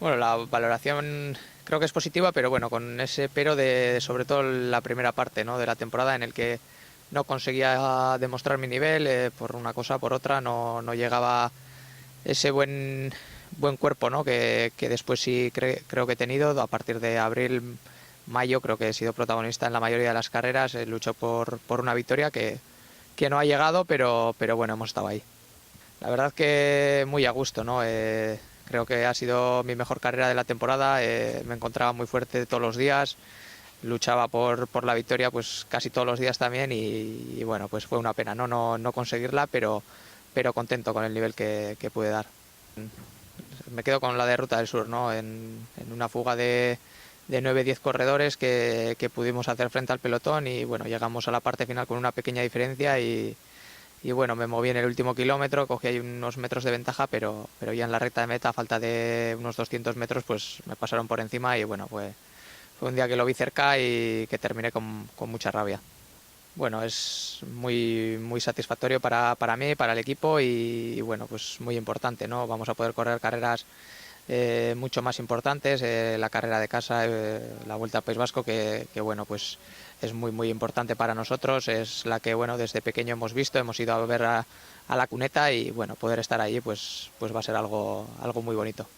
Bueno, la valoración creo que es positiva, pero bueno, con ese pero de sobre todo la primera parte, ¿no?, de la temporada en el que no conseguía demostrar mi nivel, por una cosa por otra, no llegaba ese buen cuerpo, ¿no?, que después sí creo que he tenido. A partir de abril, mayo, creo que he sido protagonista en la mayoría de las carreras, lucho por una victoria que no ha llegado, pero bueno, hemos estado ahí. La verdad que muy a gusto, ¿no? Creo que ha sido mi mejor carrera de la temporada, me encontraba muy fuerte todos los días, luchaba por la victoria pues casi todos los días también y bueno, pues fue una pena no conseguirla, pero contento con el nivel que pude dar. Me quedo con la de Ruta del Sur, ¿no? En una fuga de 9-10 corredores que pudimos hacer frente al pelotón y bueno, llegamos a la parte final con una pequeña diferencia y bueno, me moví en el último kilómetro, cogí ahí unos metros de ventaja, pero ya en la recta de meta, a falta de unos 200 metros, pues me pasaron por encima y bueno, fue un día que lo vi cerca y que terminé con mucha rabia. Bueno, es muy satisfactorio para mí, para el equipo y bueno, pues muy importante, ¿no? Vamos a poder correr carreras mucho más importantes, la carrera de casa, la Vuelta al País Vasco, que bueno, pues es muy importante para nosotros, es la que bueno, desde pequeño hemos visto, hemos ido a ver a la cuneta y bueno, poder estar allí pues va a ser algo muy bonito.